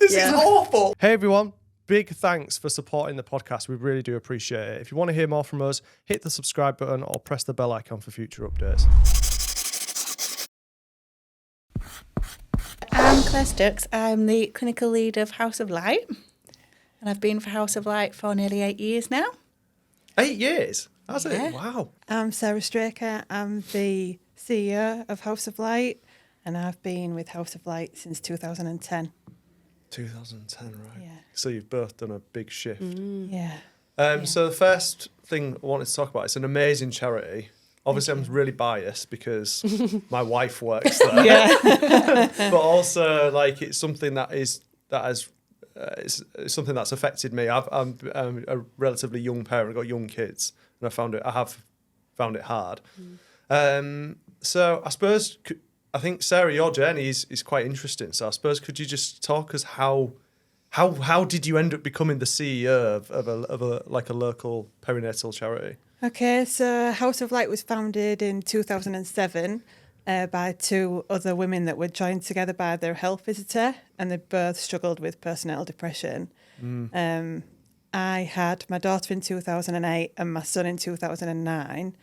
This is awful. Hey everyone, big thanks for supporting the podcast. We really do appreciate it. If you want to hear more from us, hit the subscribe button or press the bell icon for future updates. I'm Claire Stokes. I'm the clinical lead of House of Light, and I've been for House of Light for nearly 8 years now. 8 years? Has Yeah. it? Wow. I'm Sarah Straker. I'm the CEO of House of Light, and I've been with House of Light since 2010. 2010, right. Yeah. So you've both done a big shift. Yeah. So the first thing I wanted to talk about, it's an amazing charity. Obviously, I'm really biased because my wife works there. Yeah. But also, like, it's something it's something that's affected me. I'm a relatively young parent. I've got young kids, and I have found it hard. So I suppose, I think, Sarah, your journey is quite interesting. So I suppose, could you just talk us how did you end up becoming the CEO of a local perinatal charity? Okay, so House of Light was founded in 2007 by two other women that were joined together by their health visitor, and they both struggled with postnatal depression. I had my daughter in 2008 and my son in 2009.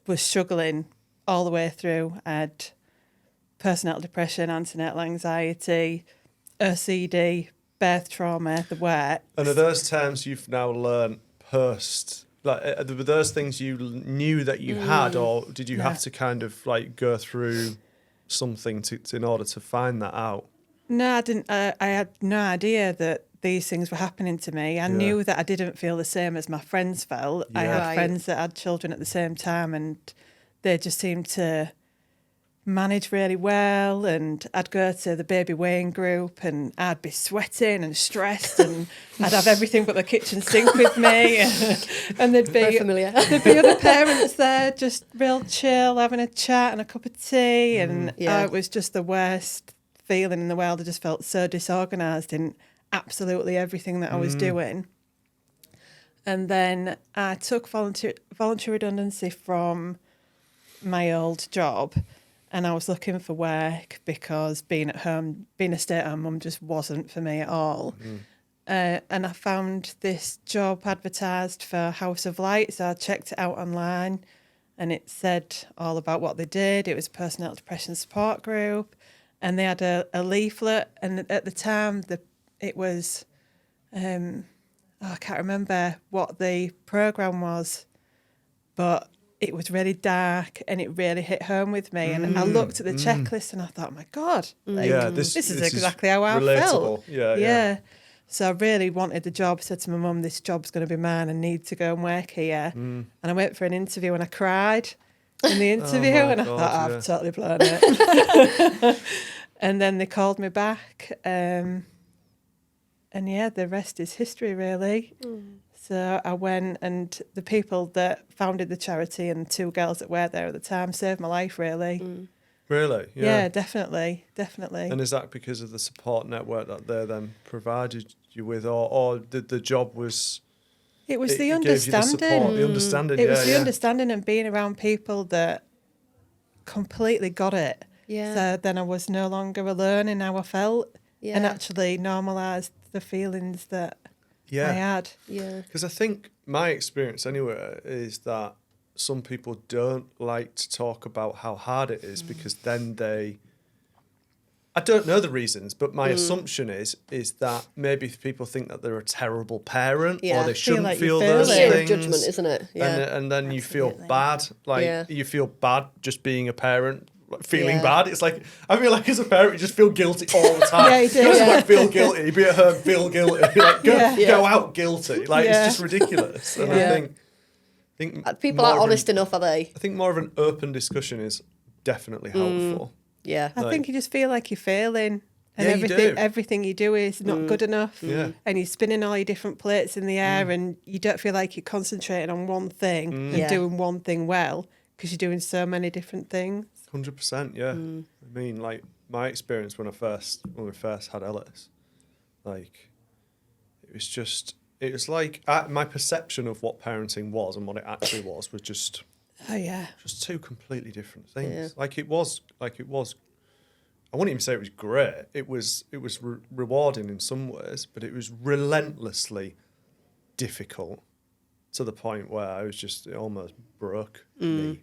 Was struggling all the way through. I had postnatal depression, antenatal anxiety, OCD, birth trauma, the works. And are those terms you've now learned post? Like, were those things you knew that you had, or did you have to kind of like go through something in order to find that out? No, I didn't. I had no idea that these things were happening to me. I knew that I didn't feel the same as my friends felt. I had friends that had children at the same time, and they just seemed to manage really well. And I'd go to the baby weighing group and I'd be sweating and stressed, and I'd have everything but the kitchen sink with me. And there'd be other parents there, just real chill, having a chat and a cup of tea. And it was just the worst feeling in the world. I just felt so disorganised in absolutely everything that I was doing. And then I took voluntary redundancy from my old job, and I was looking for work because being at home, being a stay-at-home mum just wasn't for me at all. And I found this job advertised for House of Light, so I checked it out online, and it said all about what they did. It was a postnatal depression support group, and they had a leaflet, and at the time it was, I can't remember what the programme was, but it was really dark and it really hit home with me. And I looked at the checklist and I thought, oh my God, this is exactly how I felt. Yeah. So I really wanted the job. Said to my mum, this job's going to be mine. I need to go and work here. And I went for an interview and I cried in the interview and I thought, I've totally blown it. And then they called me back. And the rest is history, really. So I went, and the people that founded the charity and two girls that were there at the time saved my life, really. Really? Yeah, definitely. And is that because of the support network that they then provided you with, or the job was... It was the understanding. The understanding, It was the understanding and being around people that completely got it. Yeah. So then I was no longer alone in how I felt, and actually normalised the feelings that I had. Yeah. Because I think my experience anyway is that some people don't like to talk about how hard it is because then I don't know the reasons, but my assumption is that maybe people think that they're a terrible parent or they shouldn't like feel you're those failing. things. Judgment, isn't it? Yeah. And then you feel Absolutely. bad. Like Yeah. you feel bad just being a parent. Feeling bad. It's like, I feel like as a parent, you just feel guilty all the time. You do. You just like feel guilty. Be at home, feel guilty. Like go out guilty. Like it's just ridiculous. And I think People aren't honest enough, are they? I think more of an open discussion is definitely helpful. Yeah. I think you just feel like you're failing. And Yeah, you do. everything you do is not good enough. Yeah. And you're spinning all your different plates in the air and you don't feel like you're concentrating on one thing and doing one thing well because you're doing so many different things. 100%, yeah. I mean, like my experience when we first had Ellis, like it was like my perception of what parenting was and what it actually was just Oh yeah. just two completely different things. Yeah. Like it was I wouldn't even say it was great. It was rewarding in some ways, but it was relentlessly difficult to the point where I was just, it almost broke me.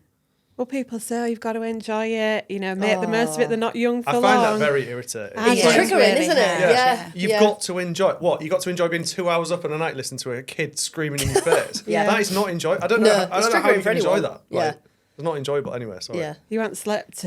Well, people say, oh, you've got to enjoy it, make the most of it. They're not young for long. I find that very irritating. It's triggering, really isn't it? hard. Yeah. You've got to enjoy what? You've got to enjoy being 2 hours up in the night listening to a kid screaming in your face. That is not enjoy. I don't know how you can enjoy that. Yeah. It's not enjoyable anyway. Sorry. Yeah. You haven't slept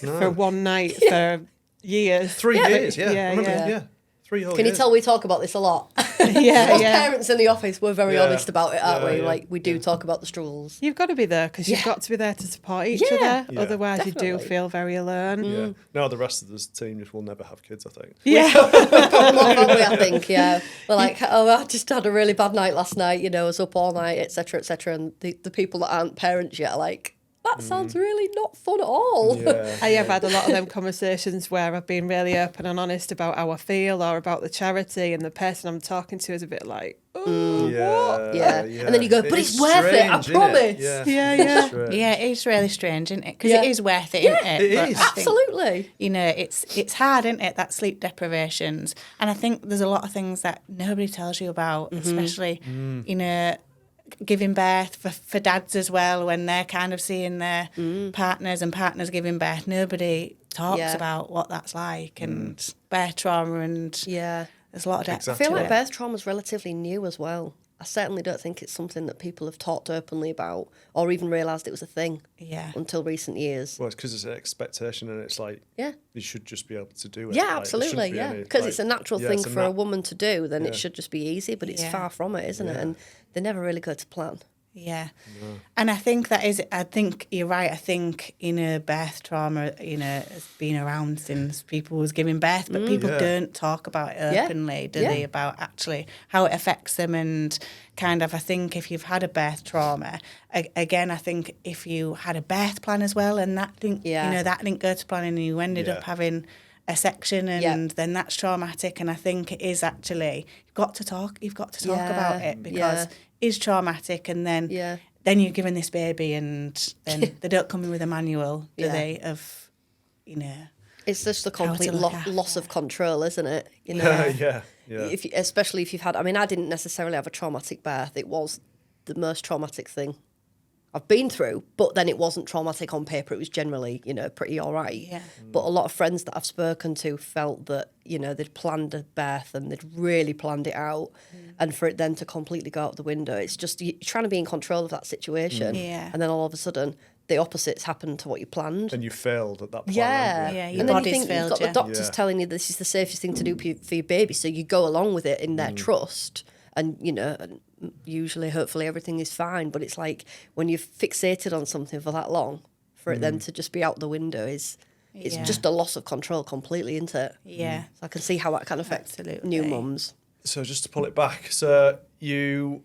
for one night for years. 3 years. Yeah. Yeah, I remember, yeah. 3 whole Can you years. tell we talk about this a lot? Yeah, Us yeah. parents in the office, we're very honest about it, aren't we? Yeah. Like, we do talk about the struggles. You've got to be there because you've got to be there to support each Yeah. other. Yeah. Otherwise, you do Definitely. feel very alone. Yeah. No, the rest of the team just will never have kids, I think. Yeah. Probably, I think, yeah. We're like, oh, I just had a really bad night last night, I was up all night, etc., etc. And the people that aren't parents yet are like, that sounds really not fun at all. Yeah. I have had a lot of them conversations where I've been really open and honest about how I feel or about the charity, and the person I'm talking to is a bit like, oh, what? Yeah. And then you go, but it's is worth it, I strange, innit? promise. Yeah, yeah. Strange. Yeah, it's really strange, isn't it? Because Yeah. it is worth it, isn't it? it But is. I think, Absolutely. it's hard, isn't it? That sleep deprivations, and I think there's a lot of things that nobody tells you about, especially giving birth for dads as well, when they're kind of seeing their partners and partners giving birth. Nobody talks about what that's like and birth trauma, and Yeah. there's a lot of depth Exactly. I feel to like it. birth trauma is relatively new as well. I certainly don't think it's something that people have talked openly about or even realised it was a thing Yeah. until recent years. Well, it's because it's an expectation, and it's like Yeah. you should just be able to do it. Yeah, Like, there absolutely, shouldn't be yeah. any, Because like- it's a natural yeah, thing it's a for a nat- woman to do, then Yeah. it should just be easy, but it's Yeah. far from it, isn't it? Yeah. And they never really go to plan. Yeah. And I think I think you're right. I think, birth trauma, has been around since people was giving birth, but people Yeah. don't talk about it Yeah. openly, do Yeah. they, about actually how it affects them. And kind of, I think if you've had a birth trauma, again, I think if you had a birth plan as well, and that didn't, that didn't go to plan, and you ended up having a section, and then that's traumatic. And I think it is actually, you've got to talk about it, because it's traumatic. And then you're given this baby, and then they don't come in with a manual, do they, of, It's just a How to complete look after. loss of control, isn't it? Yeah. Especially if you've had, I didn't necessarily have a traumatic birth. It was the most traumatic thing I've been through, but then it wasn't traumatic on paper. It was generally, pretty all right. Yeah. But a lot of friends that I've spoken to felt that, they'd planned a birth and they'd really planned it out. And for it then to completely go out the window, it's just, you're trying to be in control of that situation. Yeah. And then all of a sudden, the opposite's happened to what you planned. And you failed at that point. Yeah. Yeah, your And then you body's think you've failed got you. the doctors telling you this is the safest thing to do for your baby, so you go along with it in their trust, and usually, hopefully, everything is fine. But it's like when you've fixated on something for that long, for it then to just be out the window it's just a loss of control completely, isn't it? Yeah. So I can see how that can affect Absolutely. new mums. So just to pull it back, so you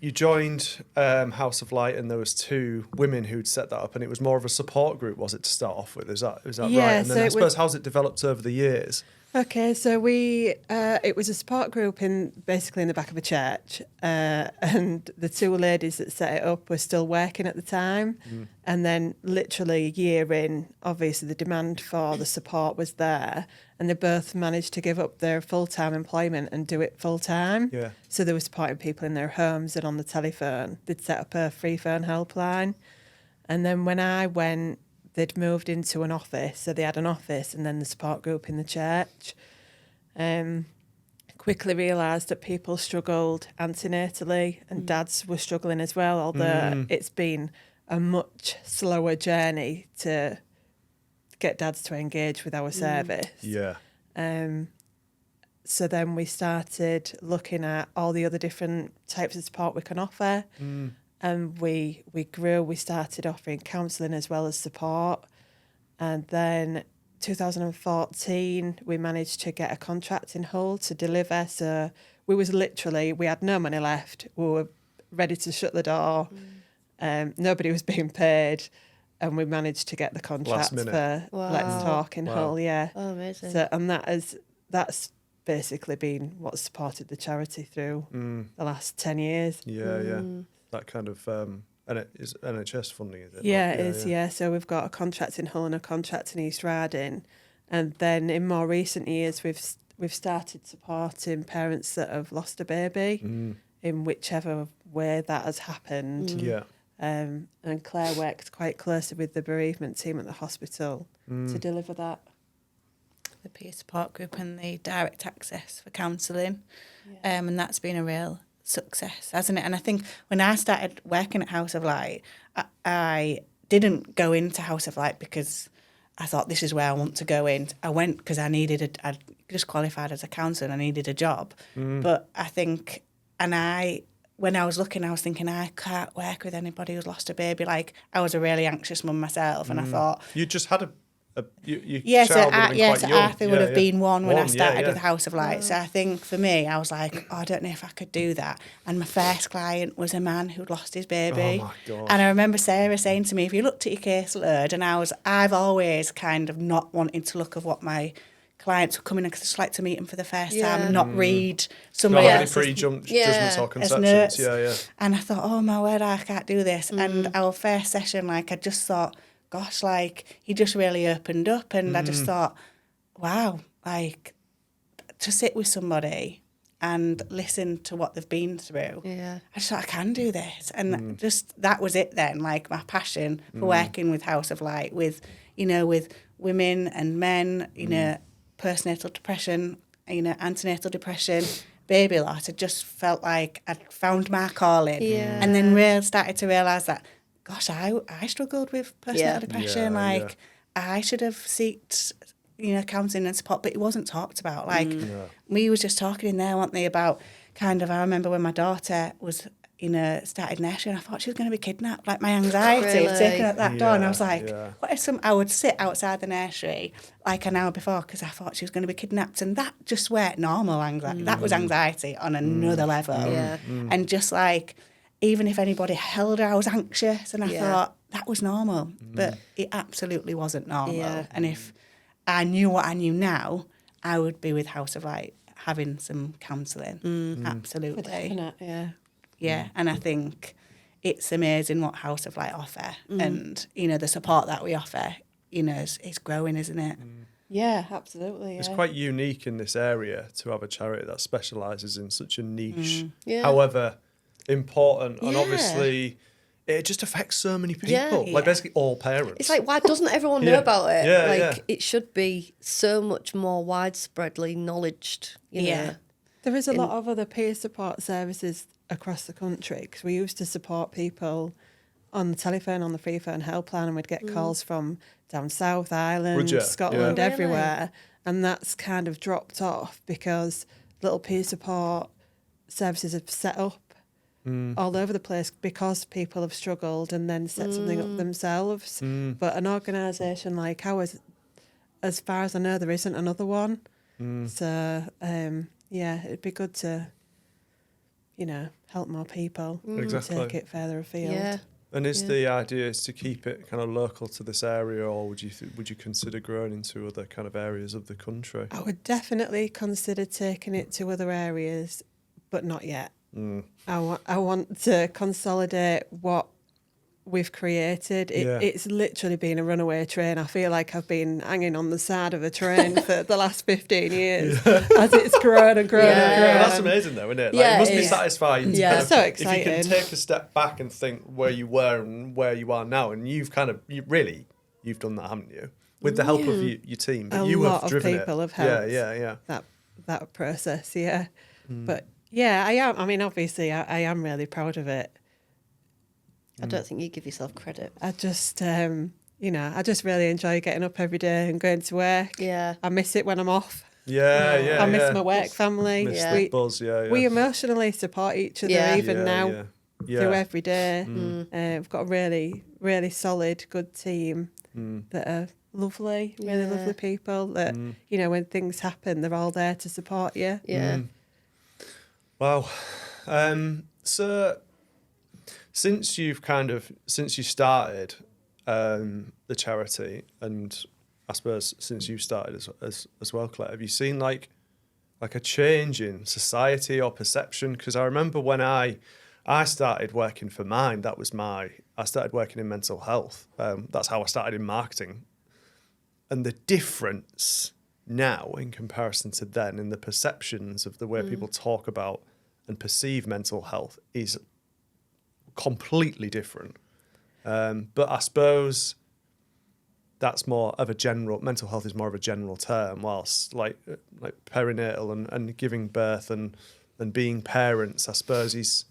joined House of Light, and there was 2 women who'd set that up, and it was more of a support group, was it, to start off with? Is that Yeah, right? And then so I it suppose was- how's it developed over the years? Okay, so it was a support group basically in the back of a church, and the 2 ladies that set it up were still working at the time, and then literally a year in, obviously the demand for the support was there, and they both managed to give up their full-time employment and do it full-time. Yeah. So they were supporting people in their homes and on the telephone. They'd set up a free phone helpline, and then when I went, they'd moved into an office, so they had an office and then the support group in the church. Quickly realised that people struggled antenatally, and dads were struggling as well, although it's been a much slower journey to get dads to engage with our service. Yeah. So then we started looking at all the other different types of support we can offer. And we grew. We started offering counselling as well as support. And then 2014, we managed to get a contract in Hull to deliver. So we had no money left. We were ready to shut the door. Nobody was being paid. And we managed to get the contract for Let's Talk in Hull. Yeah. Oh, amazing. So, and that's basically been what supported the charity through the last 10 years. Yeah. That kind of and it is NHS funding, is it? Yeah, it is. Yeah, so we've got a contract in Hull and a contract in East Riding, And then in more recent years, we've started supporting parents that have lost a baby in whichever way that has happened. Yeah. And Claire worked quite closely with the bereavement team at the hospital to deliver that. The peer support group and the direct access for counselling. And that's been a real success, hasn't it? And I think when I started working at House of Light, I didn't go into House of Light because I thought this is where I want to go in. I went because I just qualified as a counsellor and I needed a job. But I think, when I was looking, I was thinking, I can't work with anybody who's lost a baby. Like, I was a really anxious mum myself, and I thought... You just had Arthur would have been one when I started with House of Light. So I think for me, I was like, I don't know if I could do that. And my first client was a man who'd lost his baby. Oh, my God. And I remember Sarah saying to me, if you looked at your caseload, and I've always kind of not wanted to look at what my clients were coming in because I just like to meet them for the first time and not read somebody else's judgments or conceptions. And I thought, oh my word, I can't do this. And our first session, like, I just thought, gosh, like, he just really opened up, and I just thought, wow, like, to sit with somebody and listen to what they've been through. I just thought, I can do this. And just, that was it then, like, my passion for working with House of Light, with women and men, postnatal depression, antenatal depression, baby loss. I just felt like I'd found my calling. And then really started to realise that, gosh, I struggled with postnatal depression. I should have sought, counselling and support, but it wasn't talked about. Like, we was just talking in there, weren't they, about kind of, I remember when my daughter was, started nursery, and I thought she was going to be kidnapped. Like, my anxiety was taken at that door, and I was like, what if I would sit outside the nursery like an hour before because I thought she was going to be kidnapped, and that just weren't normal anxiety. That was anxiety on another level. And just like, even if anybody held her, I was anxious, and I thought that was normal, but it absolutely wasn't normal. And if I knew what I knew now, I would be with House of Light having some counselling. Absolutely. Definite, and I think it's amazing what House of Light offer, and the support that we offer, is growing, isn't it? Yeah, absolutely. It's quite unique in this area to have a charity that specialises in such a niche, however important, and obviously it just affects so many people, like basically all parents. It's like, why doesn't everyone know about it? It should be so much more widespreadly acknowledged. You know? There is a lot of other peer support services across the country, because we used to support people on the telephone, on the free phone helpline, and we'd get calls from down South, Ireland, Scotland, everywhere. And that's kind of dropped off because little peer support services have set up all over the place because people have struggled and then set something up themselves. But an organisation like ours, as far as I know, there isn't another one. So, it'd be good to, help more people take it further afield. And is the idea is to keep it kind of local to this area, or would you consider growing into other kind of areas of the country? I would definitely consider taking it to other areas, but not yet. I want to consolidate what we've created. It's literally been a runaway train. I feel like I've been hanging on the side of a train for the last 15 years as it's grown and grown and grown. That's amazing though, isn't it? Like, it must be satisfying. It's so exciting. If you can take a step back and think where you were and where you are now, and you've done that, haven't you? With the help of your team. But you have driven it. A lot of people have helped that process, But I am. I mean, obviously, I am really proud of it. I don't think you give yourself credit. I just, I just really enjoy getting up every day and going to work. I miss it when I'm off. I miss my work family. Miss the buzz, We emotionally support each other even now through every day. We've got a really, really solid, good team that are lovely, really lovely people that, when things happen, they're all there to support you. Wow. So since you started the charity, and I suppose since you started as well, Claire, have you seen like a change in society or perception? Because I remember when I started working for Mind, I started working in mental health. That's how I started in marketing. the difference now in comparison to then in the perceptions of the way people talk about and perceive mental health is completely different. But I suppose that's more of a general, mental health is more of a general term, whilst like perinatal and giving birth and being parents, I suppose is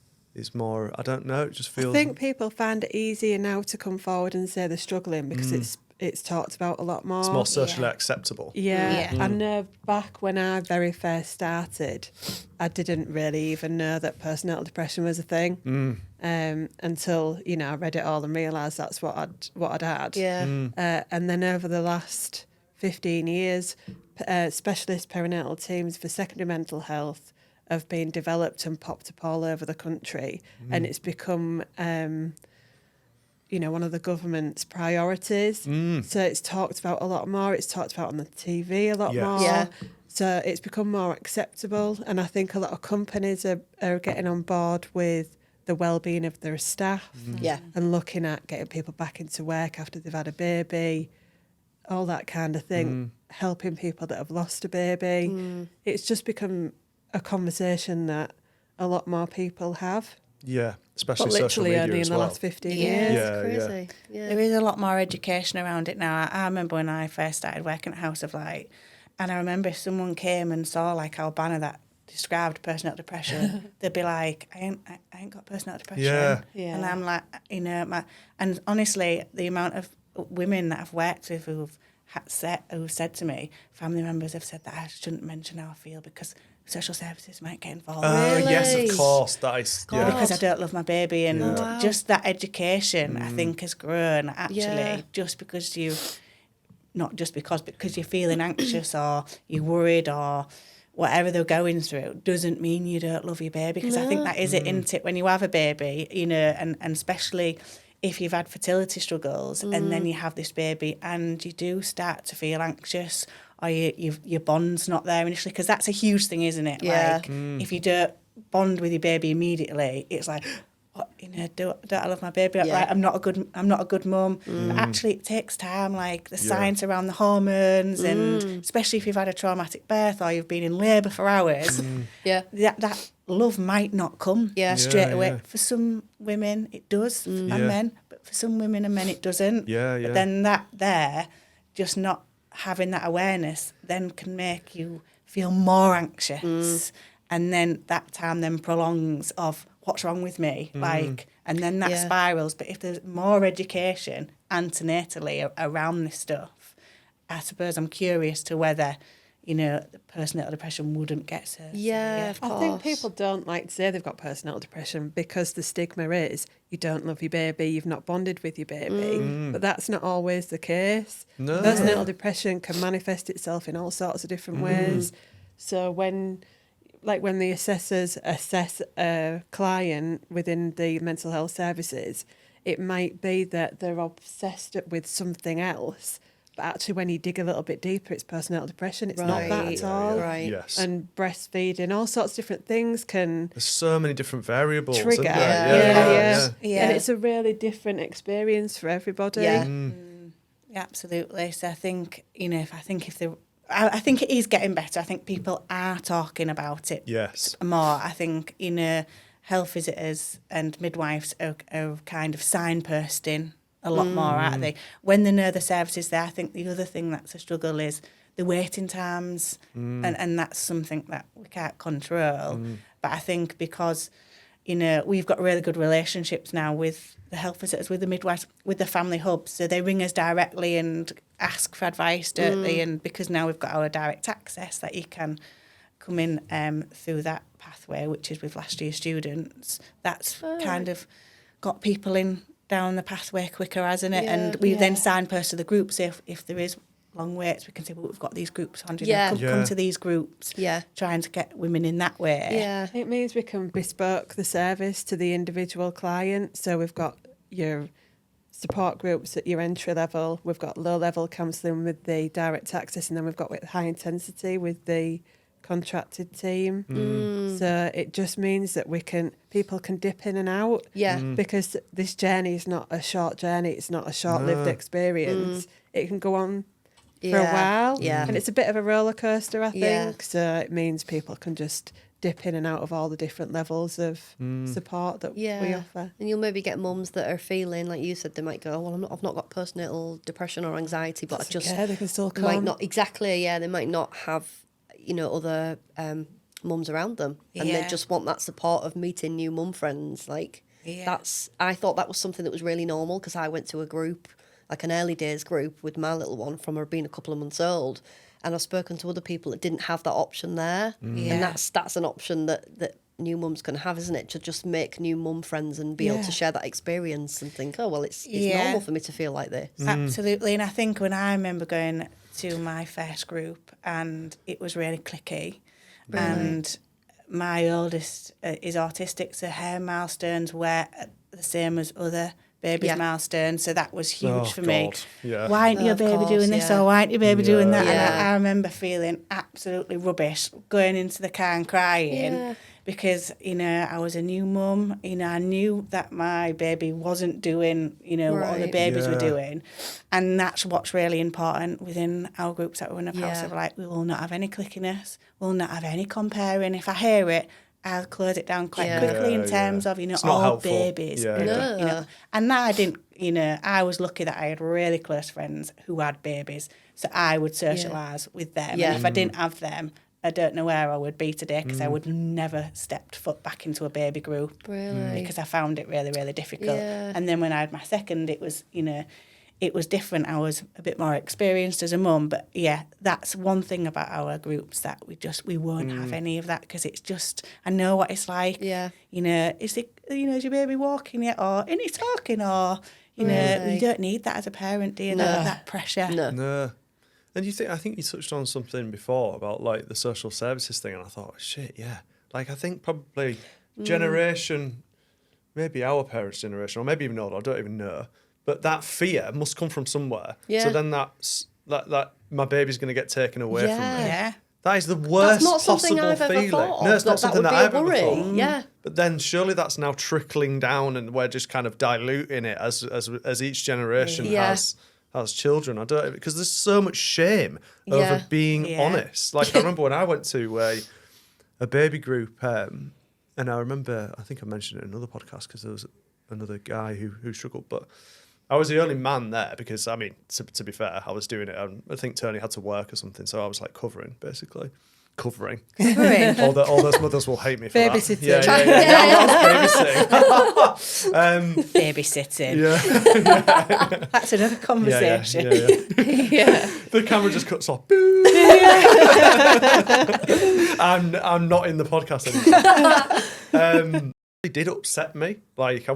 more, I don't know, it just feels... I think people find it easier now to come forward and say they're struggling because it's talked about a lot more. It's more socially acceptable. Yeah. I know back when I very first started, I didn't really even know that postnatal depression was a thing until, you know, I read it all and realised that's what I'd had. Yeah. And then over the last 15 years, specialist perinatal teams for secondary mental health have been developed and popped up all over the country, and it's become you know, one of the government's priorities. So it's talked about a lot more. It's talked about on the TV a lot more. Yeah. So it's become more acceptable, and I think a lot of companies are getting on board with the well-being of their staff and looking at getting people back into work after they've had a baby, all that kind of thing, helping people that have lost a baby. It's just become a conversation that a lot more people have. Yeah, especially But social literally media only as in the well. last 15 Yeah. years. Yeah, Crazy. Yeah. There is a lot more education around it now. I remember when I first started working at House of Light, and I remember if someone came and saw like our banner that described postnatal depression, they'd be like, I ain't got postnatal depression. Yeah. Yeah. And I'm like, you know, and honestly, the amount of women that I've worked with who've said to me, family members have said that I shouldn't mention how I feel because social services might get involved. Oh, yes, Really? of course. That is, God. Because I don't love my baby, and wow. just that education I think has grown actually. Yeah. Just because because you're feeling anxious or you're worried or whatever they're going through doesn't mean you don't love your baby, because I think that is it, isn't it? When you have a baby, you know, and especially if you've had fertility struggles and then you have this baby and you do start to feel anxious or your bond's not there initially, because that's a huge thing, isn't it? Yeah. Like if you don't bond with your baby immediately, it's like, what, you know, don't I love my baby? Yeah. Like, I'm not a good mum. But actually, it takes time. Like the science around the hormones, and especially if you've had a traumatic birth or you've been in labour for hours, Yeah. that love might not come straight away. Yeah. For some women, it does, and Yeah. men. But for some women and men, it doesn't. Yeah, yeah. But then that there, just not having that awareness, then can make you feel more anxious, and then that time then prolongs of what's wrong with me, like, and then that spirals. But if there's more education antenatally around this stuff, I suppose I'm curious to whether, you know, the postnatal depression wouldn't get so Yeah, of I course. think people don't like to say they've got postnatal depression because the stigma is you don't love your baby, you've not bonded with your baby. But that's not always the case. No. Postnatal depression can manifest itself in all sorts of different ways. So when the assessors assess a client within the mental health services, it might be that they're obsessed with something else. But actually, when you dig a little bit deeper, it's postnatal depression. It's not that at all. Right. Yes. And breastfeeding, all sorts of different things can There's so many different variables. trigger. Isn't there? Yeah. And it's a really different experience for everybody. Yeah. Yeah, absolutely. So I think, you know, I think it is getting better. I think people are talking about it Yes. more. I think, you know, health visitors and midwives are kind of signposting a lot more, aren't they? When they know the services there, I think the other thing that's a struggle is the waiting times, and that's something that we can't control. But I think because, you know, we've got really good relationships now with the health visitors, with the midwives, with the family hubs, so they ring us directly and ask for advice, don't they? And because now we've got our direct access, that you can come in through that pathway, which is with last year students, that's kind of got people in down the pathway quicker, hasn't it? Yeah. And we then signpost to the groups. If there is long waits, we can say, well, we've got these groups on. Come to these groups. Yeah. Trying to get women in that way. Yeah. It means we can bespoke the service to the individual client. So we've got your support groups at your entry level. We've got low level counselling with the direct access, and then we've got with high intensity with the contracted team. So it just means that people can dip in and out. Yeah. Because this journey is not a short journey. It's not a short-lived experience. It can go on for a while. Yeah. And it's a bit of a roller coaster, I think. Yeah. So it means people can just dip in and out of all the different levels of support that we offer. And you'll maybe get mums that are feeling, like you said, they might go, well, I've not got postnatal depression or anxiety, but They can still come. might not, exactly, they might not have, other mums around them. And they just want that support of meeting new mum friends. Like, I thought that was something that was really normal, because I went to a group, like an early days group with my little one from her being a couple of months old. And I've spoken to other people that didn't have that option there. And that's an option that new mums can have, isn't it? To just make new mum friends and be able to share that experience and think, oh, well, it's normal for me to feel like this. Absolutely. And I think when I remember going to my first group, and it was really cliquey, and my oldest is autistic, so her milestones were the same as other baby's milestones, so that was huge for me. Yeah. Why aren't your baby doing this, or why aren't your baby doing that? Yeah. And I remember feeling absolutely rubbish, going into the car and crying because, I was a new mum. I knew that my baby wasn't doing, what other babies were doing. And that's what's really important within our groups that we're in a house of, like, we will not have any clickiness, we'll not have any comparing. If I hear it, I'll close it down quite quickly in terms of, all babies. And now I didn't, I was lucky that I had really close friends who had babies. So I would socialise with them. And if I didn't have them, I don't know where I would be today, because I would never stepped foot back into a baby group. Really? Because I found it really, really difficult. Yeah. And then when I had my second, it was, it was different. I was a bit more experienced as a mum, but that's one thing about our groups, that we won't have any of that, because it's just, I know what it's like. Yeah. Is your baby walking yet, or is he talking, or you don't need that as a parent, do you? That pressure. No. And I think you touched on something before about, like, the social services thing, and I thought, shit, yeah. Like, I think probably generation, maybe our parents' generation, or maybe even older, I don't even know. But that fear must come from somewhere. Yeah. So then that my baby's going to get taken away from me. Yeah. That is the worst possible feeling. Thought no, it's not something that I've ever thought. Yeah. But then surely that's now trickling down, and we're just kind of diluting it as each generation has children. Because there's so much shame over being honest. Like, I remember when I went to a baby group, and I remember, I think I mentioned it in another podcast, because there was another guy who struggled, but I was the only man there, because, I mean, to be fair, I was doing it, and I think Tony had to work or something, so I was, like, covering. Covering. all those mothers will hate me for Babysitting. that. Yeah. Babysitting. Babysitting. Yeah. That's another conversation. Yeah. The camera just cuts off. I'm not in the podcast anymore. It did upset me. Like,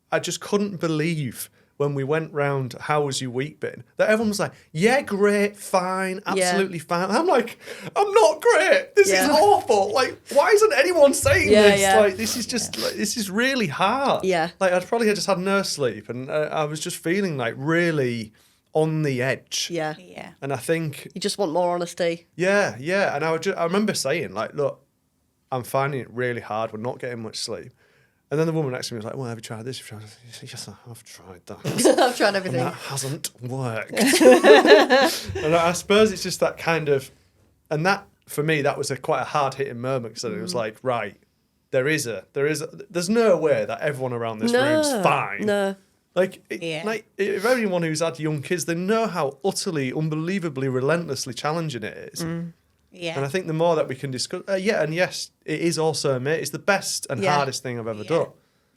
I just couldn't believe when we went round, how was your week been? That everyone was like, yeah, great, fine, absolutely fine. I'm like, I'm not great. This is awful. Like, why isn't anyone saying this? Yeah. Like, this is just, like, this is really hard. Yeah. Like, I'd probably just had no sleep, and I was just feeling, like, really on the edge. Yeah. And I think... You just want more honesty. Yeah. And I remember saying, like, look, I'm finding it really hard. We're not getting much sleep. And then the woman next to me was like, well, have you tried this? Yes, I've tried that. I've tried everything. And that hasn't worked. And I suppose it's just that kind of... And that, for me, that was quite a hard-hitting moment, because it was like, right, there's no way that everyone around this room's fine. No. Like, if anyone who's had young kids, they know how utterly, unbelievably, relentlessly challenging it is. Yeah. And I think the more that we can discuss... and yes, it is also, mate, it's the best and hardest thing I've ever done.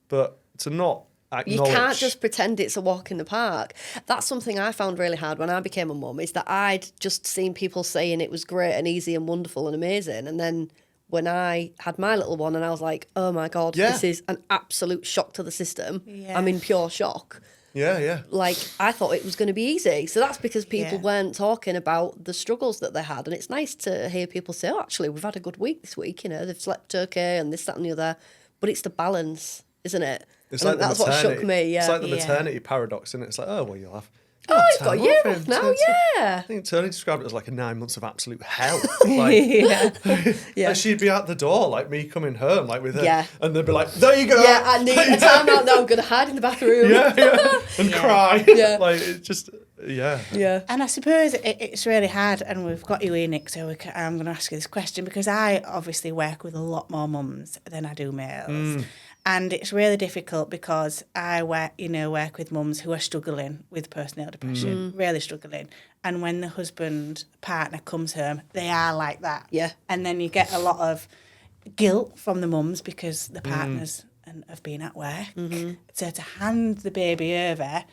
But to not acknowledge... You can't just pretend it's a walk in the park. That's something I found really hard when I became a mum, is that I'd just seen people saying it was great and easy and wonderful and amazing. And then when I had my little one, and I was like, oh my God, this is an absolute shock to the system. Yeah. I'm in pure shock. Yeah. Like, I thought it was going to be easy. So that's because people weren't talking about the struggles that they had. And it's nice to hear people say, oh, actually, we've had a good week this week. They've slept okay and this, that and the other. But it's the balance, isn't it? It's like that's what shook me, It's like the maternity paradox, isn't it? It's like, oh, well, you'll have... Oh, he's got a year off now, I think Tony described it as like a 9 months of absolute hell. Like, and she'd be out the door, like me coming home, like with her. Yeah. And they'd be like, there you go. Yeah, I need a time out now. I'm going to hide in the bathroom. And cry. Yeah. Like, it just... Yeah. And I suppose it's really hard, and we've got you here, Nick, so I'm going to ask you this question, because I obviously work with a lot more mums than I do males. And it's really difficult because I work with mums who are struggling with postnatal depression, really struggling. And when the partner comes home, they are like that. Yeah. And then you get a lot of guilt from the mums because the partners have been at work. So to hand the baby over,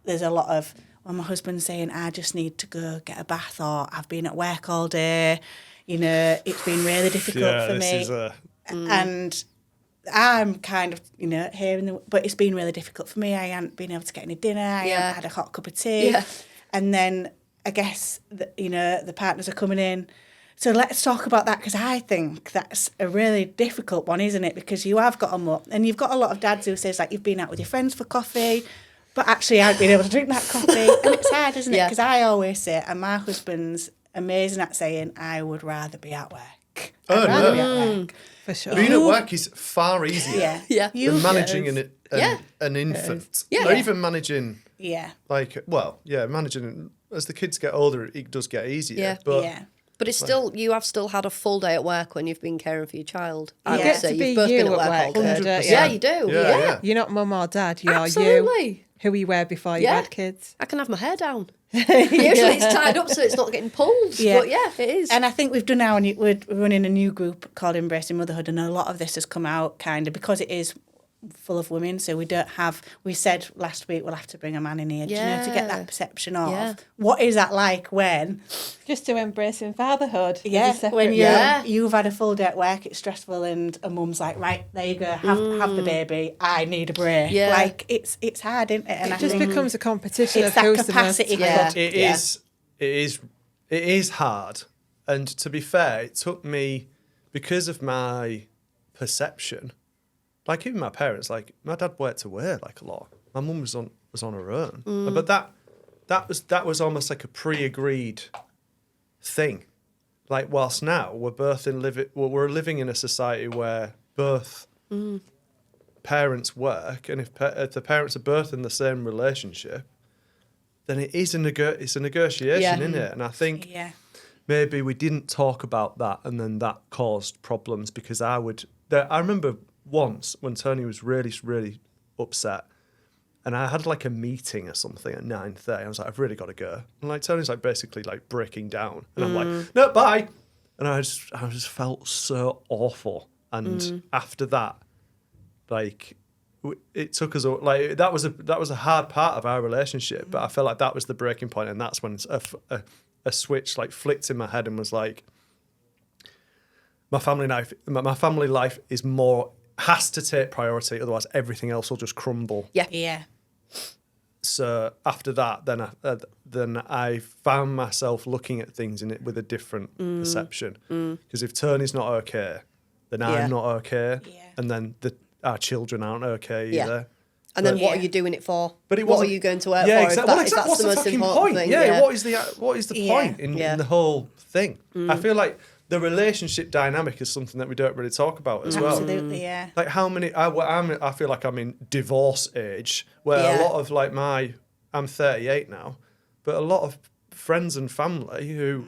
there's a lot of, well, my husband's saying, I just need to go get a bath, or I've been at work all day. It's been really difficult for me. And I'm kind of, hearing but it's been really difficult for me. I haven't been able to get any dinner. I haven't had a hot cup of tea. Yeah. And then I guess, the partners are coming in. So let's talk about that, because I think that's a really difficult one, isn't it? Because you have got them up, and you've got a lot of dads who says, like, you've been out with your friends for coffee, but actually I haven't been able to drink that coffee. And it's hard, isn't it? Because I always say, and my husband's amazing at saying, I would rather be at work. I'd rather be at work. For sure. Being at work is far easier than managing an infant. Or even managing, managing, as the kids get older, it does get easier. But it's still, you have still had a full day at work when you've been caring for your child. You get to be both you been at work all day. Yeah, you do. Yeah. You're not mum or dad. You Absolutely. are you. Who you were before you had kids. I can have my hair down. Usually it's tied up so it's not getting pulled. Yeah. But it is. And I think we've done now, and we're running a new group called Embracing Motherhood, and a lot of this has come out kind of because it is full of women, so we said last week we'll have to bring a man in here, to get that perception of what is that like when just to embracing fatherhood. When you've had a full day at work, it's stressful, and a mum's like, right, there you go, have the baby, I need a break. Like it's hard, isn't it? And it just becomes a competition it's of that who's capacity. It is hard, and to be fair, it took me, because of my perception. Like, even my parents, like, my dad worked away, like, a lot. My mum was on her own. But that was almost like a pre-agreed thing. Like, whilst now we're living in a society where both parents work, and if the parents are both in the same relationship, then it's a negotiation, isn't it? And I think maybe we didn't talk about that, and then that caused problems, because I remember once when Tony was really, really upset, and I had like a meeting or something at 9:30. I was like, I've really got to go. And like Tony's like basically like breaking down, and I'm like, no, bye. And I just felt so awful. And after that, like, it took us like that was a hard part of our relationship. But I felt like that was the breaking point, and that's when a switch like flicked in my head and was like, my family life has to take priority, otherwise everything else will just crumble. Yeah. So after that, then I found myself looking at things with a different perception. Because if Tony's not okay, then I'm not okay, and then our children aren't okay either. And then what are you doing it for? But what are you going to work for? Exactly. If that's What's the most fucking important point? thing? What is the point in the whole thing? I feel like the relationship dynamic is something that we don't really talk about as well. Absolutely, yeah. Like how many, I feel like I'm in divorce age, where a lot of like I'm 38 now, but a lot of friends and family who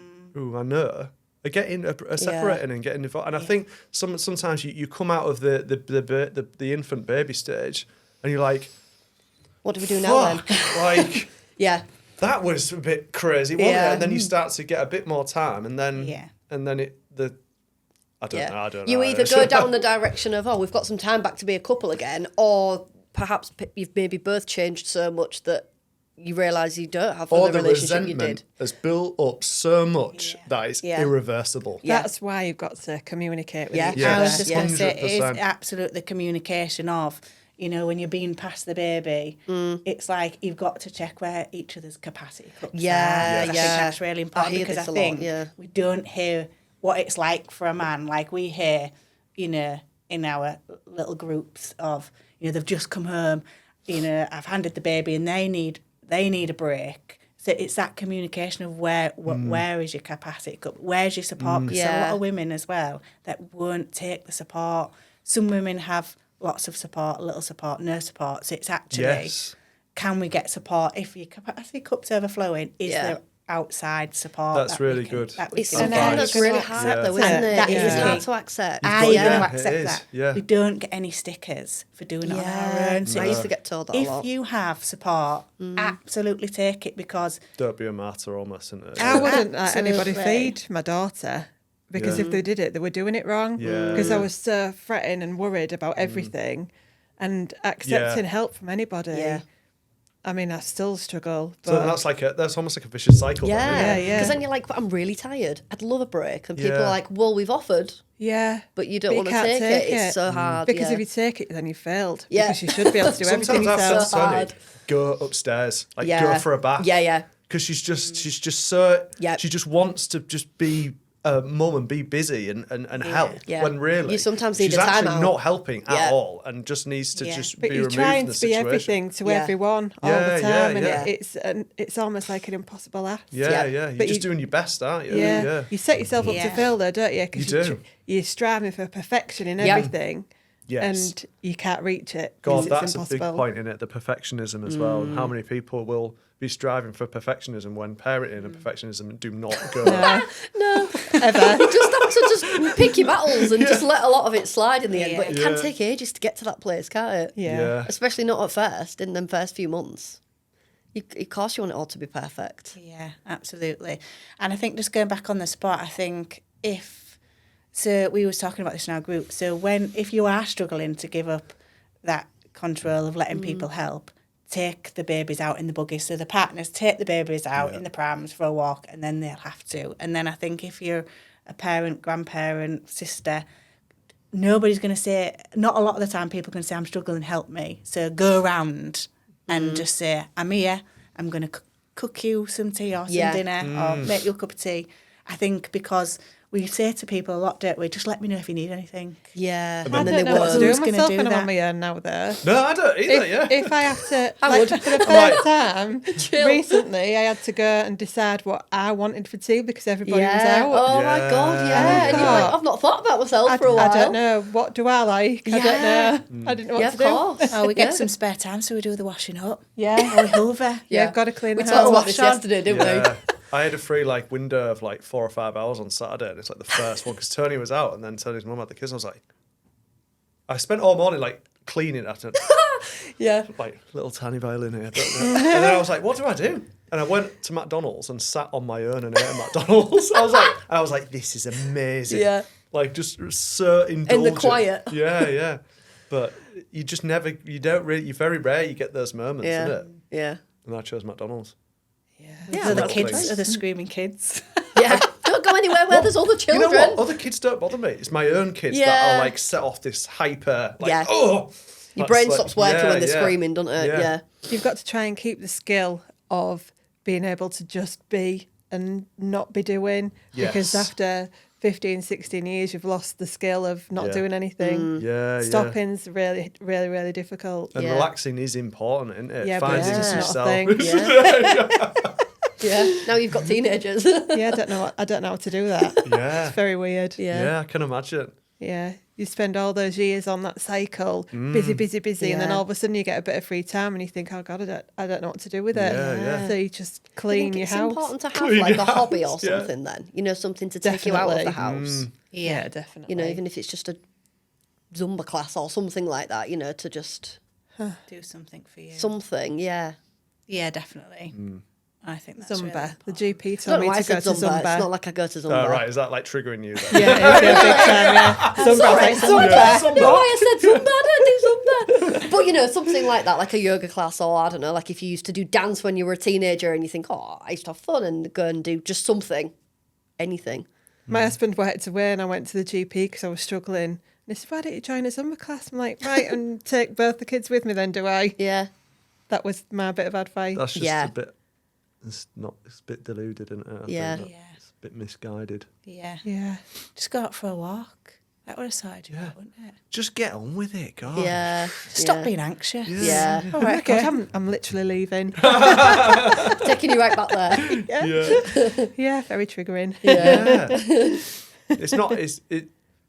I know are getting are separating and getting divorced. And I think sometimes you come out of the infant baby stage and you're like, what do we do now then? Like, that was a bit crazy, wasn't it? And then you start to get a bit more time, and then I don't know. You either go down the direction of, we've got some time back to be a couple again, or perhaps you've maybe both changed so much that you realise you don't have the relationship you did. Has built up so much that it's irreversible. That's why you've got to communicate with each other. I was just going to say, it is 100%. absolutely communication of, when you're being past the baby, it's like you've got to check where each other's capacity cups are. I think that's really important, because I think we don't hear what it's like for a man. Like we hear, in our little groups of, they've just come home, I've handed the baby and they need a break. So it's that communication of where is your capacity cup, where's your support? Because a lot of women as well that won't take the support. Some women have lots of support, little support, no support. So it's actually can we get support if your capacity cup's overflowing? Is there outside support? That's really good. It's something that's really hard though, isn't it? That is hard to accept. Are you going to it accept is, that? yeah. We don't get any stickers for doing it on our own. So I used to get told that a lot. if you have support, absolutely take it, because Don't be a martyr almost, isn't it? I wouldn't let anybody Absolutely. feed my daughter because if they did it, they were doing it wrong. Yeah. Because I was so fretting and worried about everything, and accepting help from anybody. Yeah. I mean, I still struggle. But So that's almost like a vicious cycle. then, Yeah, really. yeah. Because then you're like, but I'm really tired. I'd love a break. And people Yeah. are like, well, we've offered, yeah, but you don't But want you to can't take it. take It's it. so hard. because yeah. if you take it, then you failed. Yeah. Because you should be able to do everything Sometimes I've yourself. said to Tony, hard. go upstairs, like Yeah. go for a bath. Yeah. Because she's just so Yep. she just wants to just be a mum and be busy and help. Yeah. When really You sometimes need she's a time actually out. not helping Yeah. at all and just needs to Yeah. just But be you're removed trying from the to be situation. everything to Yeah. everyone all Yeah, the yeah, time, yeah. and it's almost like an impossible ask. Yeah, Yeah. yeah. You're But just you- doing your best, aren't you? Yeah. You set yourself up Yeah. to fail though, don't you? Because You do. you're striving for perfection in Yeah. everything, Yes. and you can't reach it. 'cause God, it's that's a impossible. big point in it, the perfectionism as well. And how many people will be striving for perfectionism when parenting and perfectionism do not go. No, Ever. you just have to just pick your battles and just let a lot of it slide in the end. But it Yeah. can take ages to get to that place, can't it? Yeah. Especially not at first, in them first few months. Of course you want it all to be perfect. Yeah, absolutely. And I think just going back on the spot, I think so we was talking about this in our group. So if you are struggling to give up that control of letting people help, take the babies out in the buggies. So the partners take the babies out in the prams for a walk, and then they'll have to. And then I think if you're a parent, grandparent, sister, nobody's going to say, not a lot of the time people can say, I'm struggling, help me. So go around and just say, I'm here, I'm going to cook you some tea or some dinner or make you a cup of tea. I think because we say to people a lot, don't we, just let me know if you need anything. Yeah. I And then don't they know what to won't. do Who's with gonna myself do when I'm that? on my own now there. No, I don't either, yeah. If I have to, I like, would. for the first time, recently I had to go and decide what I wanted for tea because everybody was out. Oh my God, yeah. And you're like, I've not thought about myself for a while. I don't know. What do I like? I don't know. I didn't know what Yeah, to of do. course. Oh, we get some spare time, so we do the washing up. Yeah. Or we hoover. Yeah, I've got to clean We the talked house. about this yesterday, didn't we? Yeah. I had a free window of 4 or 5 hours on Saturday, and it's the first one because Tony was out, and then Tony's mum had the kids. And I was like, I spent all morning cleaning at it, Yeah. little tiny violin here. And then I was like, what do I do? And I went to McDonald's and sat on my own and ate at McDonald's. I was like, this is amazing. Yeah. Just so indulgent. In the quiet. Yeah, yeah. But you just never, you're very rare you get those moments, isn't Yeah. it? Yeah. And I chose McDonald's. Yeah. So the that's kids nice. are the screaming kids. Yeah. Don't go anywhere where there's other You children. know what? Other kids don't bother me. It's my own kids that are set off this hyper, Yeah. oh. Your That's brain stops working when they're yeah. screaming, doesn't it? Yeah. Yeah. You've got to try and keep the skill of being able to just be and not be doing. Because Yes. after 15, 16 years, you've lost the skill of not Yeah. doing anything. Yeah, Stopping's really, really, really difficult. And Yeah. relaxing is important, isn't it? Yeah, but Finding it's just yourself. not a thing. Yeah. Yeah. Now you've got teenagers. Yeah, I don't know how to do that. Yeah. It's very weird. Yeah, I can imagine. Yeah, you spend all those years on that cycle, busy, and then Yeah. all of a sudden you get a bit of free time and you think, oh God, I don't know what to do with it. Yeah, yeah. So you just I clean think your it's house. important to have Clean your a hobby or house, yeah. something then. Something to take you out of the house. Yeah, definitely. Even if it's just a Zumba class or something like that, to just Do something for you. something, yeah. Yeah, definitely. I think that's really Zumba. The important. GP I told don't know me why I to go said to Zumba. It's Zumba. not like I go to Zumba. Oh, right. Is that triggering you then? Yeah, it's a big time, yeah. Zumba, Sorry, like Zumba. Zumba. No, I said Zumba. I don't do Zumba. But something like that, like a yoga class, or I don't know, like if you used to do dance when you were a teenager and you think, oh, I used to have fun, and go and do just something, anything. My husband worked away and I went to the GP because I was struggling. And he said, why don't you join a Zumba class? I'm like, right, and take both the kids with me then, do I? Yeah. That was my bit of advice. That's just Yeah. a bit. It's a bit deluded, isn't it? I Yeah. think it's a bit misguided. Yeah. Yeah. Just go out for a walk. That would have sorted you out, wouldn't it? Just get on with it, God. Yeah. Stop yeah. being anxious. Yeah. All right, okay. I'm literally leaving. Taking you right back there. Yeah. Yeah, very triggering. Yeah. It's not.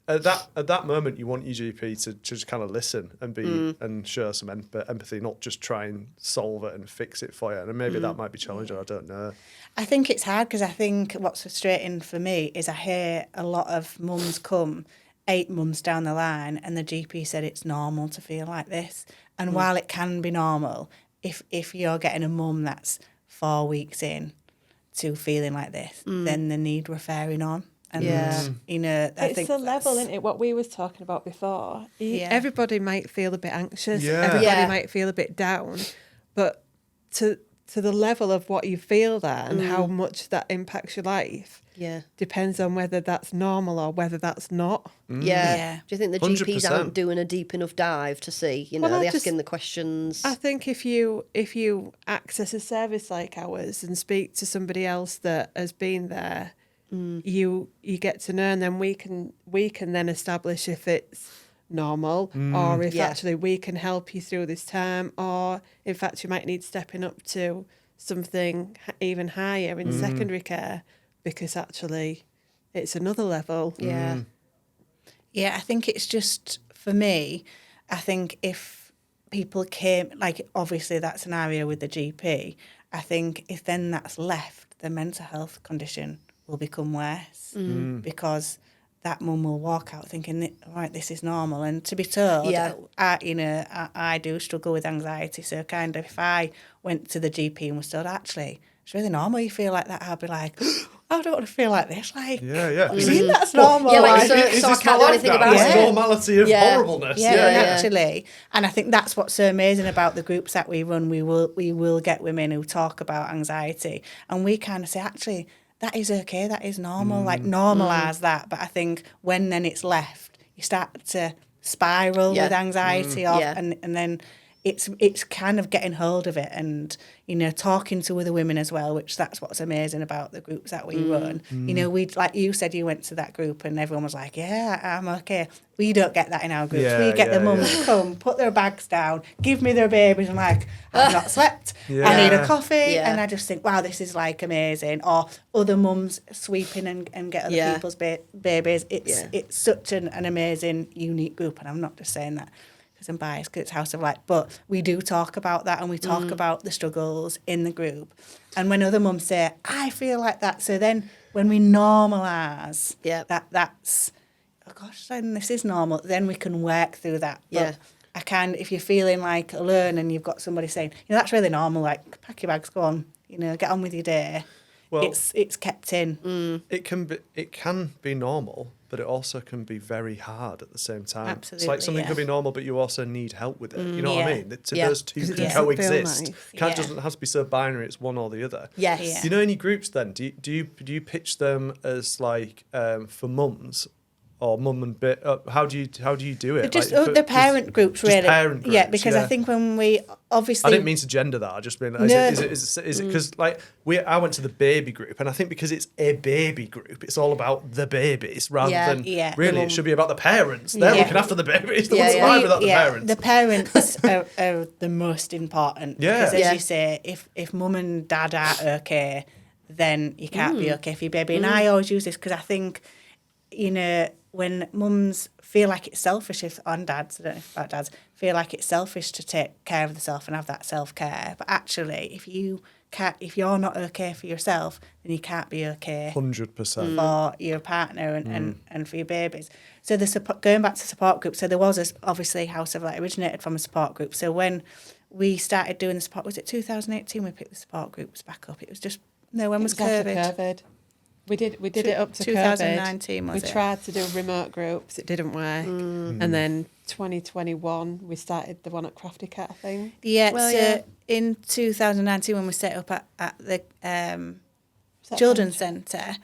at that moment, you want your GP to just kind of listen and be and show some empathy, not just try and solve it and fix it for you. And maybe that might be challenging. I don't know. I think it's hard because I think what's frustrating for me is I hear a lot of mums come 8 months down the line and the GP said it's normal to feel like this. And while it can be normal, if you're getting a mum that's 4 weeks in to feeling like this, then they need referring on. And, you know, I it's think the level, isn't it? What we was talking about before. Everybody might feel a bit anxious. Yeah. Everybody might feel a bit down. But to the level of what you feel there and how much that impacts your life depends on whether that's normal or whether that's not. Yeah. Do you think the GPs 100%. aren't doing a deep enough dive to see, you know, Well, they're asking the questions? I think if you access a service like ours and speak to somebody else that has been there, you get to know, and then we can then establish if it's normal or if actually we can help you through this time, or in fact you might need stepping up to something even higher in secondary care because actually it's another level. Yeah. I think it's just, for me, I think if people came, like obviously that scenario with the GP, I think if then that's left, the mental health condition will become worse because that mum will walk out thinking, right, this is normal. And to be told, I do struggle with anxiety. So kind of if I went to the GP and was told, actually, it's really normal you feel like that, I'd be like, I don't want to feel like this. Like, you mean that's normal? Yeah, like, Like, so I can't do anything about It's it. normality of horribleness. actually. And I think that's what's so amazing about the groups that we run. We will get women who talk about anxiety, and we kind of say, actually, that is okay, that is normal, like normalise that. But I think when then it's left, you start to spiral with anxiety off, and then it's kind of getting hold of it and, you know, talking to other women as well, which that's what's amazing about the groups that we run. You know, we, like you said, you went to that group and everyone was like, yeah, I'm okay. We don't get that in our groups. We get the mums to come, put their bags down, give me their babies. I'm like, I've not slept. I need a coffee. Yeah. And I just think, wow, this is like amazing. Or other mums sweeping and get other people's babies. It's such an amazing, unique group. And I'm not just saying that because I'm biased, because it's House of Light, but we do talk about that and we talk about the struggles in the group. And when other mums say, I feel like that, so then when we normalise that's, oh gosh, then this is normal, then we can work through that. But I can, if you're feeling like alone and you've got somebody saying, you know, that's really normal, like pack your bags, go on, you know, get on with your day. Well, it's kept in. It can be normal, but it also can be very hard at the same time. Absolutely, it's like something could be normal, but you also need help with it. You know what I mean? Those two can doesn't coexist. feel nice. Doesn't have to be so binary. It's one or the other. Yes. Do you know any groups then? Do you pitch them as like for mums? Or mum and bit. How do you do it? Just like, the parent groups, really. Parent groups, yeah, because I think when we obviously, I didn't mean to gender that. I just mean is it because like I went to the baby group, and I think because it's a baby group, it's all about the babies rather than really it should be about the parents. They're looking after the babies. The ones alive without the parents. The parents are the most important. Yeah. Because as you say, if mum and dad aren't okay, then you can't be okay for your baby. And I always use this because I think, you know, when mums feel like it's selfish, and dads, I don't know about dads, feel like it's selfish to take care of themselves and have that self-care. But actually, if you're not okay for yourself, then you can't be okay 100% for your partner and for your babies. So going back to support groups, so there was obviously House of Light originated from a support group. So when we started doing the support, was it 2018 we picked the support groups back up? It was just, no, when was COVID? We did it up to 2019, COVID. was it? We tried to do remote groups, it didn't work. And then 2021, we started the one at Crafty Cat, I think. Yeah, in 2019 when we set up at the Children's Centre,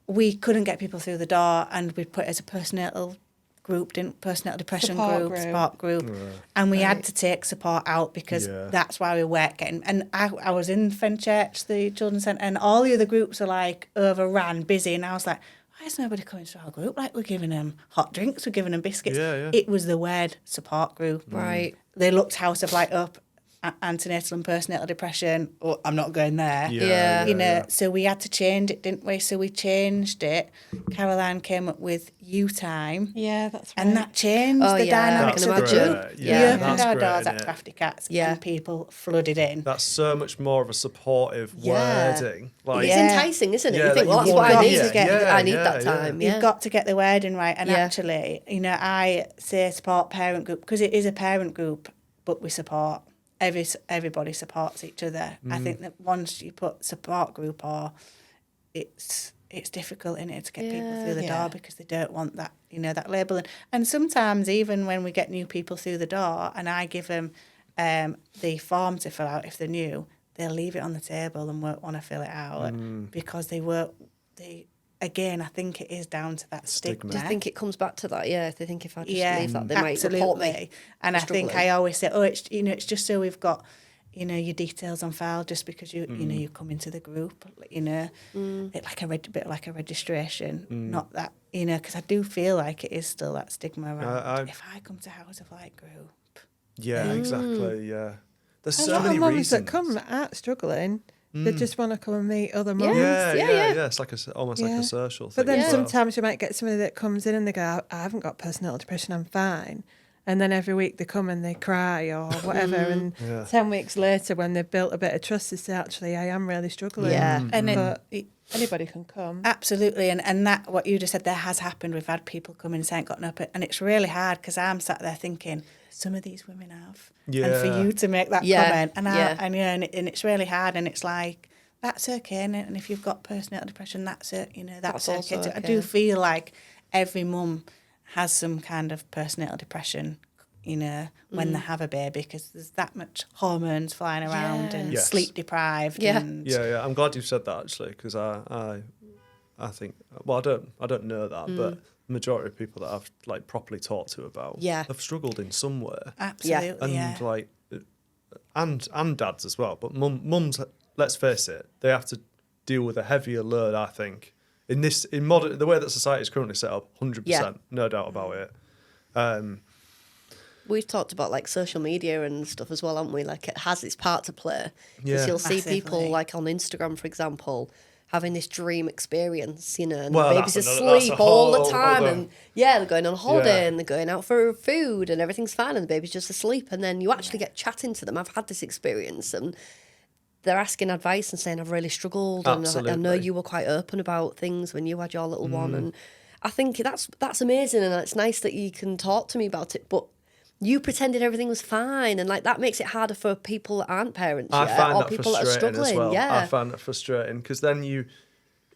we couldn't get people through the door, and we put it as a postnatal group, postnatal depression support group. And we had to take support out because that's why we weren't getting. And I was in Fenchurch, the Children's Centre, and all the other groups are like overran, busy, and I was like, why is nobody coming to our group? Like, we're giving them hot drinks, we're giving them biscuits. It was the word support group. Right. They looked House of Light up. antenatal and postnatal depression. Oh, I'm not going there. So we had to change it, didn't we? So we changed it. Caroline came up with you time. Yeah, that's right. And that changed the dynamics of the group. We opened our doors at Crafty Cats and people flooded in. That's so much more of a supportive wording. Like, it's enticing, isn't it? You think, well, that's what I need. I need that time. You've got to get the wording right. And actually, I say support parent group because it is a parent group, but we support. Everybody supports each other. I think that once you put support group, or it's difficult in it to get people through the door because they don't want that that label. And sometimes even when we get new people through the door, and I give them the form to fill out if they're new, they'll leave it on the table and won't want to fill it out because they won't. Again, I think it is down to that stigma. Do you think it comes back to that? Yeah, they think if I just leave that, they might report me. And I think I always say, it's just so we've got, your details on file just because you come into the group, it's like a bit like a registration, not that, because I do feel like it is still that stigma around. If I come to House of Light group. Yeah, exactly, yeah. There's so lot many of mums reasons. that come at struggling. They just want to come and meet other mums. Yeah. It's like almost like a social thing. But then sometimes you might get somebody that comes in and they go, I haven't got personality depression, I'm fine. And then every week they come and they cry or whatever. And 10 weeks later, when they've built a bit of trust, they say, actually, I am really struggling. Yeah. But anybody can come. Absolutely. And that, what you just said there has happened. We've had people come in and say, I ain't got no, and it's really hard because I'm sat there thinking, some of these women have. Yeah. And for you to make that comment, and it's really hard, and it's like, that's okay, and if you've got postnatal depression, that's it, that's okay. I do feel like every mum has some kind of postnatal depression, when they have a baby, because there's that much hormones flying around and sleep deprived. Yeah. And I'm glad you said that actually, because I think, well, I don't know that, but the majority of people that I've like properly talked to about have struggled in some way. Absolutely, and like, and dads as well. But mums, let's face it, they have to deal with a heavier load. I think in modern, the way that society is currently set up, 100%, no doubt about it. We've talked about like social media and stuff as well, haven't we? Like it has its part to play. Because you'll see people like on Instagram, for example, having this dream experience, and the baby's asleep all the time. And they're going on holiday and they're going out for food and everything's fine and the baby's just asleep. And then you actually get chatting to them. I've had this experience and they're asking advice and saying, I've really struggled. Absolutely. And I know you were quite open about things when you had your little one. And I think that's amazing. And it's nice that you can talk to me about it. But you pretended everything was fine, and like that makes it harder for people that aren't parents or people that are struggling. As well. I find that frustrating because then you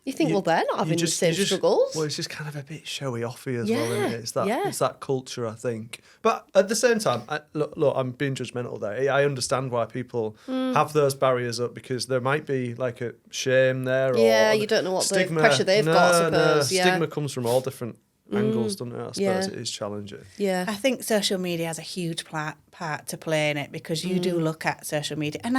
think, well, they're not having the same struggles. Well, it's just kind of a bit showy-offy as well, isn't it? It's that culture, I think. But at the same time, look, I'm being judgmental there. I understand why people have those barriers up because there might be like a shame there. Or you don't know what the pressure they've got, I suppose. Stigma comes from all different angles, doesn't it? I suppose it is challenging. Yeah, I think social media has a huge part to play in it because you do look at social media, and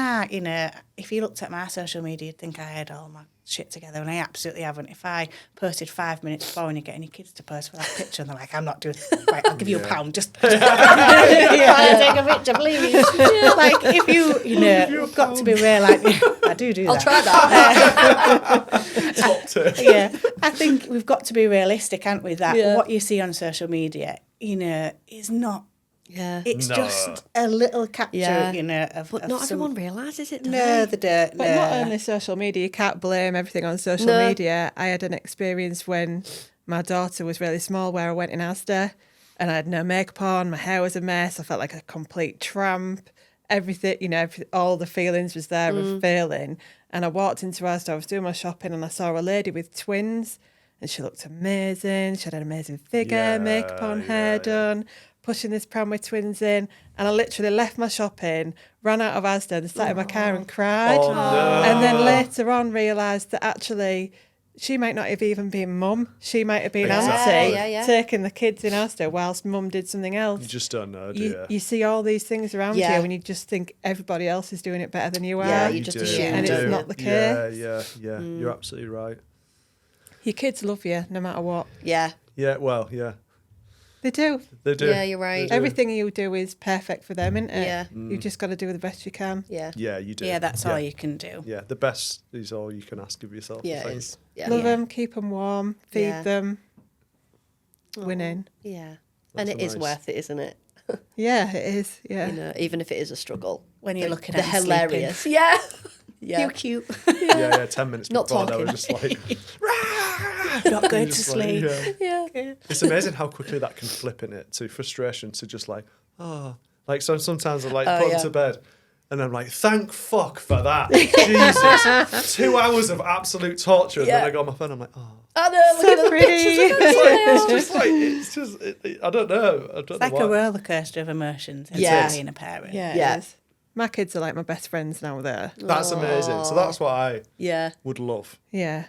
if you looked at my social media, you'd think I had all my shit together, and I absolutely haven't. If I posted 5 minutes before and you get any kids to post for that picture, and they're like, I'm not doing it. Right, I'll give you £1. Just take a picture, please. Like, if you've got to be real. Like, I do that. I'll try that. I think we've got to be realistic, haven't we? That what you see on social media, is not. Yeah, it's just a little capture, but not everyone realises it. No, they don't. But not only social media, you can't blame everything on social media. I had an experience when my daughter was really small where I went in Asda and I had no makeup on, my hair was a mess, I felt like a complete tramp, everything, all the feelings was there of failing. And I walked into Asda, I was doing my shopping and I saw a lady with twins and she looked amazing, she had an amazing figure, makeup on, hair done, pushing this pram with twins in, and I literally left my shopping, ran out of Asda and sat in my car and cried. Oh, no. And then later on realised that actually she might not have even been mum. She might have been auntie taking the kids in Asda whilst mum did something else. You just don't know, do you? You see all these things around you and you just think everybody else is doing it better than you are. Yeah, you just assume. And it's not the case. Yeah. You're absolutely right. Your kids love you no matter what. Yeah. Yeah, well, yeah. They do. They do. Yeah, you're right. Everything you do is perfect for them, isn't it? Yeah. You've just got to do the best you can. Yeah. Yeah, you do. Yeah, that's all you can do. Yeah, the best is all you can ask of yourself. I Yeah, it think. is. Yeah. Love them, keep them warm, feed Yeah. them, Oh, winning. Yeah. That's And it is nice. worth it, isn't it? Yeah, it is. Yeah. You know, even if it is a struggle. When you're looking the at him hilarious. Yeah. Yeah. Cute. Yeah, 10 minutes Not before they were talking. just like, Not going to just like, sleep. yeah. Yeah. It's amazing how quickly that can flip in it to frustration to just like, oh. Like, so sometimes I like put them to bed and I'm like, thank fuck for that. Jesus. 2 hours of absolute torture. And then I go on my phone, I'm like, oh. I know, look at the pretty. pictures. It's just, I don't know. I don't It's like know a why. roller coaster of emotions. Yeah. Being a parent. Yeah, Yeah. it is. My kids are like my best friends now. There. That's amazing. So that's what I Yeah. would love Yeah.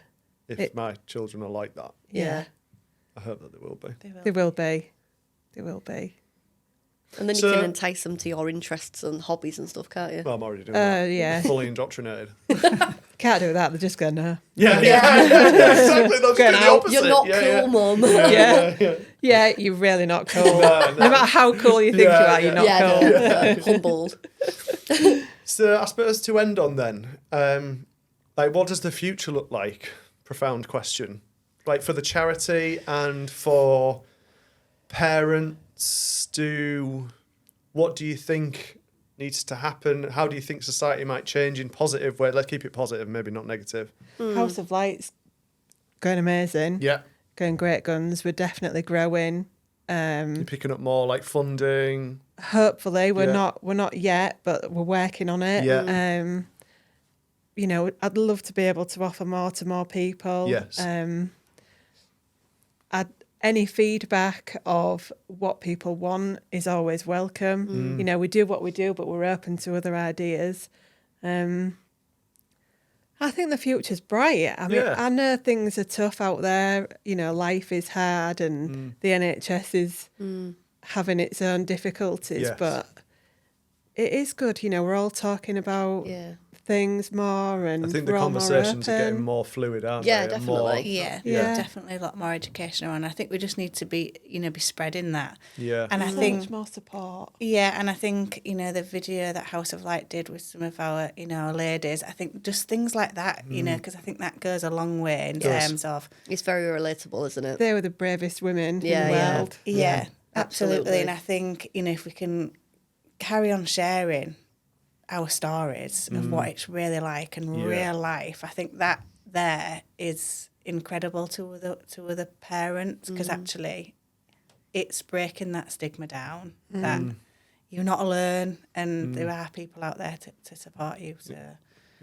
if my children are like that. Yeah. I hope that they will be. They will be. They will be. And then you So- can entice them to your interests and hobbies and stuff, can't you? Well, I'm already doing that. Yeah. Fully indoctrinated. Can't do that. They're just going, no. Yeah, exactly. That's Going the out. opposite. You're not Yeah, cool, Mum. Yeah. Yeah, you're really not cool. No. No matter how cool you think you are, you're not Yeah, cool. no, humbled. So I suppose to end on then, like, what does the future look like? Profound question. Like for the charity and for parents, what do you think needs to happen? How do you think society might change in positive way? Let's keep it positive, maybe not negative. House of Light's going amazing. Yeah. Going great guns. We're definitely growing. You're picking up more like funding. Hopefully, we're Yeah. not yet, but we're working on it. Yeah. You know, I'd love to be able to offer more to more people. Yes. Any feedback of what people want is always welcome. You know, we do what we do, but we're open to other ideas. I think the future's bright. I mean, Yeah. I know things are tough out there. You know, life is hard and the NHS is having its own difficulties, Yes. but it is good. You know, we're all talking about Yeah. things more and I think the we're all more conversations are getting open. more fluid, aren't Yeah, they? And more- definitely. Yeah, Yeah. definitely a lot more education around. I think we just need to be spreading that. Yeah. And I So think much more support. Yeah, and I think, the video that House of Light did with some of our, our ladies, I think just things like that, because I think that goes a long way in Does. terms of, It's very relatable, isn't it? They were the bravest women in Yeah, the yeah. world. yeah, absolutely. Absolutely. And I think, if we can carry on sharing our stories of what it's really like and Yeah. real life, I think that there is incredible to other parents, because actually it's breaking that stigma down that you're not alone and there are people out there to support you. So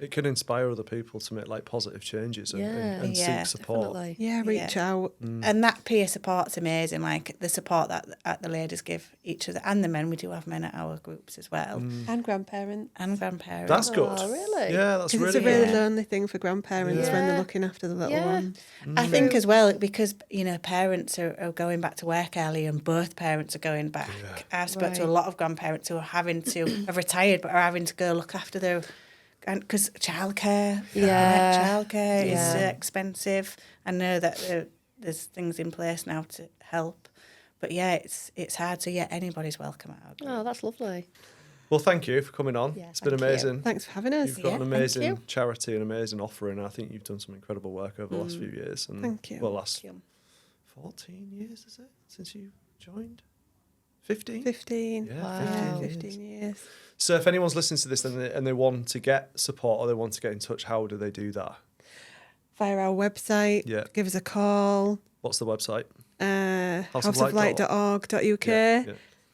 It can inspire other people to make like positive changes and Yeah, seek support. Definitely. Yeah, reach out. and that peer support's amazing. Like the support that the ladies give each other and the men. We do have men at our groups as well, And grandparents. and grandparents. That's good. Oh, really? Yeah, that's Because really it's a really good. lonely thing for grandparents when they're Yeah. looking after the little Yeah. ones. I think as well, because parents are going back to work early and both parents are going back. I've spoken to a Right. lot of grandparents who are having to have retired but are having to go look after their, because childcare, childcare is expensive. I know that there's things in place now to help, but yeah, it's hard. So yeah, anybody's welcome at our group. Oh, that's lovely. Well, thank you for coming on. Yeah, It's been thank you. amazing. Thanks for having us. You've got an thank amazing you. charity, an amazing offering. And I think you've done some incredible work over the last few years. And Thank you. Well, last Thank you. 14 years, is it, since you joined? 15? 15. Yeah, Wow. 15 years. So if anyone's listening to this and they want to get support or they want to get in touch, how do they do that? Via our website. Yeah. Give us a call. What's the website? houseoflight.org.uk.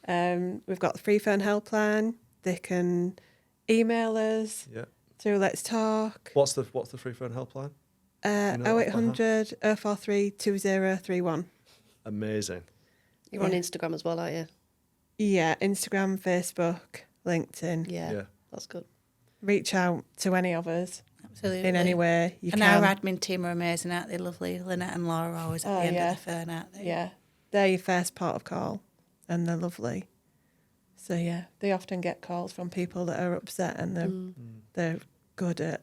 Yeah. We've got the free phone helpline. They can email us Yeah. through Let's Talk. What's the free phone helpline? You know, 0800 043 2031. Amazing. You're on Instagram as well, aren't you? Yeah, Instagram, Facebook, LinkedIn. Yeah. Yeah. That's good. Reach out to any of us Absolutely. in any way you and can. our admin team are amazing, aren't they? Lovely. Lynette and Laura are always at the end of the phone, aren't they? Yeah, they're your first port of call, and they're lovely. So yeah, they often get calls from people that are upset, and they're good at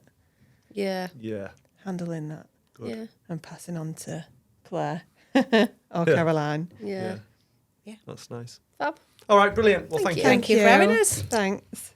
Yeah. Yeah. handling that Good. Yeah. and passing on to Claire or Caroline. Yeah. Yeah. That's nice. Fab. All right, brilliant. Well, thank you. Thank you for having us. Thanks.